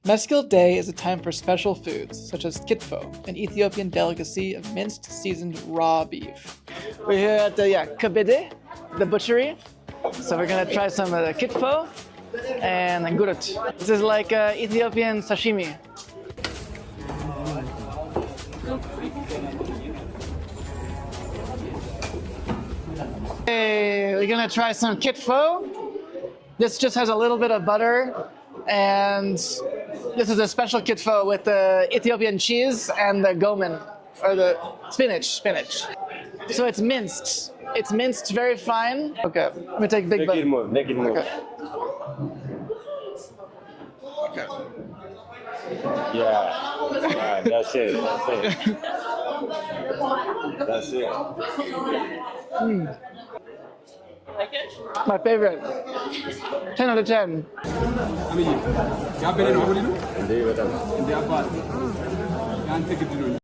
Meskil Day is a time for special foods, such as kitfo, an Ethiopian delicacy of minced, seasoned raw beef. We're here at the Kabede, the butchery. So we're gonna try some of the kitfo and gurut. This is like Ethiopian sashimi. Hey, we're gonna try some kitfo. This just has a little bit of butter, and this is a special kitfo with the Ethiopian cheese and the gomen, or the spinach. So it's minced. It's minced very fine. Okay, let me take a big bite. Make it more. Okay. Yeah, that's it. That's it. Like it? My favorite. 10 out of 10. Hindi ba